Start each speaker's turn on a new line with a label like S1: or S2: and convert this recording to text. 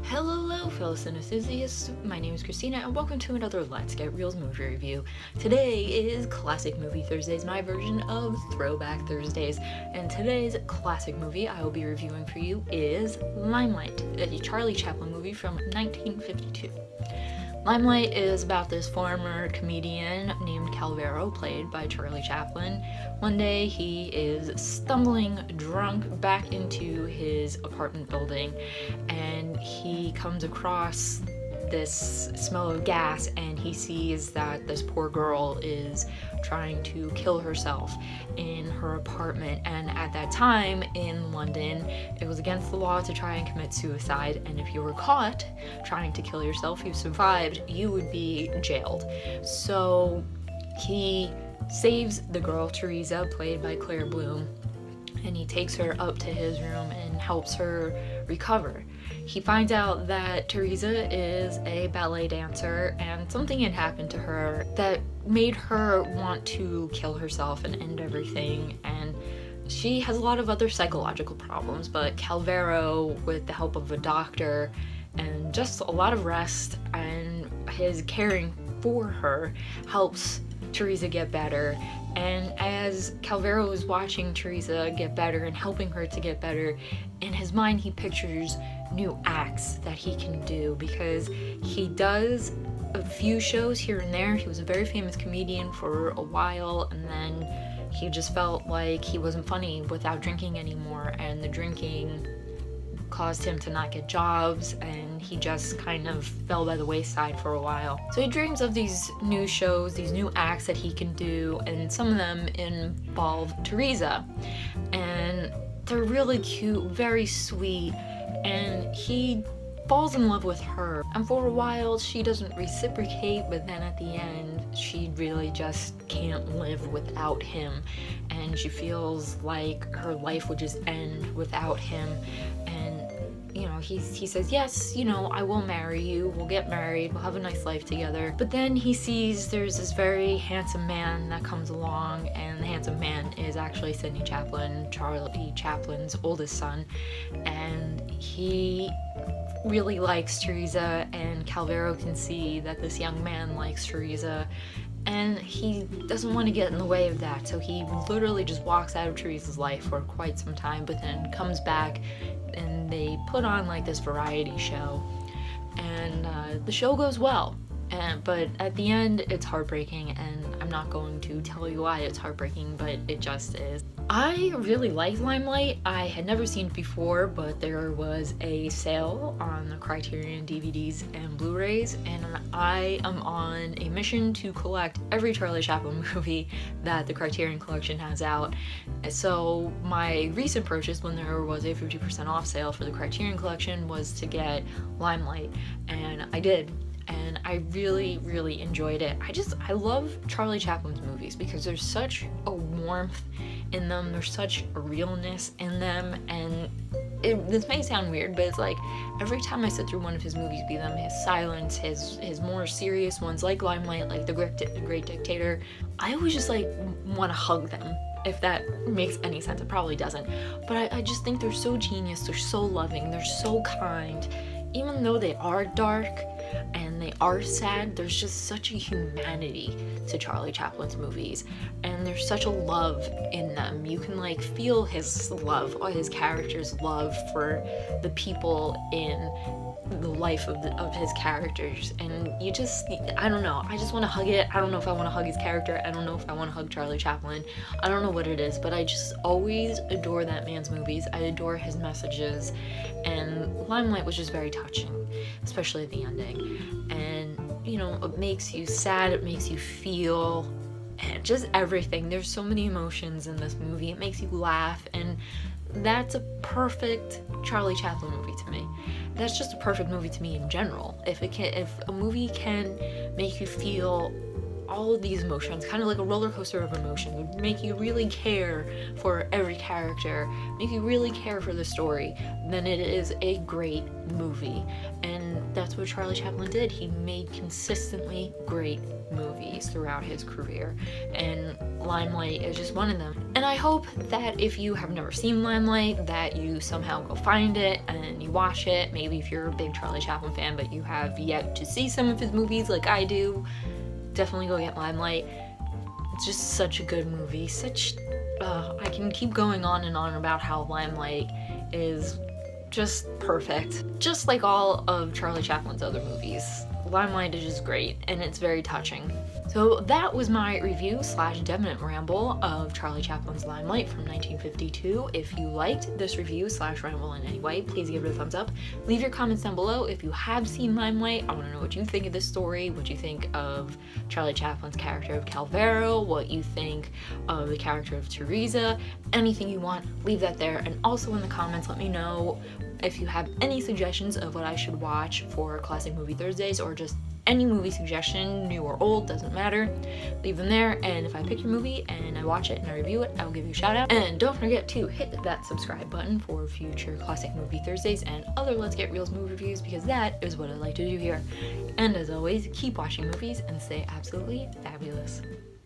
S1: Hello fellow cineenthusiasts, my name is Christina and welcome to another Let's Get Reelz movie review. Today is Classic Movie Thursdays, my version of Throwback Thursdays, and today's classic movie I will be reviewing for you is Limelight, a Charlie Chaplin movie from 1952. Limelight is about this former comedian named Calvero, played by Charlie Chaplin. One day he is stumbling drunk back into his apartment building and he comes across this smell of gas and he sees that this poor girl is trying to kill herself in her apartment, and at that time in London it was against the law to try and commit suicide, and if you were caught trying to kill yourself, you survived, you would be jailed. So he saves the girl Teresa, played by Claire Bloom, and he takes her up to his room and helps her recover. He finds out that Teresa is a ballet dancer and something had happened to her that made her want to kill herself and end everything, and she has a lot of other psychological problems, but Calvero, with the help of a doctor and just a lot of rest and his caring for her, helps Teresa get better. And as Calvero is watching Teresa get better and helping her to get better, in his mind he pictures new acts that he can do, because he does a few shows here and there. He was a very famous comedian for a while, and then he just felt like he wasn't funny without drinking anymore, and the drinking caused him to not get jobs, and he just kind of fell by the wayside for a while. So he dreams of these new shows, these new acts that he can do, and some of them involve Teresa, and they're really cute, very sweet, and he falls in love with her, and for a while she doesn't reciprocate, but then at the end she really just can't live without him, and she feels like her life would just end without him. And he says, yes, I will marry you, we'll get married, we'll have a nice life together. But then he sees there's this very handsome man that comes along, and the handsome man is actually Sidney Chaplin, Charlie Chaplin's oldest son, and he really likes Teresa, and Calvero can see that this young man likes Teresa, and he doesn't want to get in the way of that, so he literally just walks out of Teresa's life for quite some time, but then comes back and they put on like this variety show, and the show goes well, but at the end it's heartbreaking, and I'm not going to tell you why it's heartbreaking, but it just is. I really like Limelight. I had never seen it before, but there was a sale on the Criterion DVDs and Blu-rays, and I am on a mission to collect every Charlie Chaplin movie that the Criterion collection has out. So my recent purchase, when there was a 50% off sale for the Criterion collection, was to get Limelight, and I did. And I really, really enjoyed it. I love Charlie Chaplin's movies because there's such a warmth in them, there's such a realness in them, and this may sound weird, but it's like every time I sit through one of his movies, be them his silence, his more serious ones like Limelight, like The Great Dictator, I always just like want to hug them. If that makes any sense, it probably doesn't, but I just think they're so genius, they're so loving, they're so kind. Even though they are dark and they are sad, there's just such a humanity to Charlie Chaplin's movies, and there's such a love in them. You can like feel his love, or his character's love for the people in the life of his characters, and I don't know, I just want to hug it. I don't know if I want to hug his character, I don't know if I want to hug Charlie Chaplin, I don't know what it is, but I just always adore that man's movies. I adore his messages, and Limelight was just very touching, especially at the ending, and it makes you sad, it makes you feel, and just everything. There's so many emotions in this movie. It makes you laugh, and that's a perfect Charlie Chaplin movie to me. That's just a perfect movie to me in general. If a movie can make you feel all of these emotions, kind of like a roller coaster of emotion, make you really care for every character, make you really care for the story, then it is a great movie. And that's what Charlie Chaplin did. He made consistently great movies throughout his career, and Limelight is just one of them. And I hope that if you have never seen Limelight, that you somehow go find it and you watch it. Maybe if you're a big Charlie Chaplin fan but you have yet to see some of his movies like I do, definitely go get Limelight. It's just such a good movie. I can keep going on and on about how Limelight is just perfect. Just like all of Charlie Chaplin's other movies, Limelight is just great, and it's very touching. So that was my review / definite ramble of Charlie Chaplin's Limelight from 1952. If you liked this review / ramble in any way, please give it a thumbs up. Leave your comments down below if you have seen Limelight. I want to know what you think of this story, what you think of Charlie Chaplin's character of Calvero, what you think of the character of Teresa. Anything you want, leave that there. And also in the comments, let me know if you have any suggestions of what I should watch for Classic Movie Thursdays, or just any movie suggestion, new or old, doesn't matter. Leave them there, and if I pick your movie and I watch it and I review it, I will give you a shout out. And don't forget to hit that subscribe button for future Classic Movie Thursdays and other Let's Get Reelz movie reviews, because that is what I like to do here. And as always, keep watching movies and stay absolutely fabulous.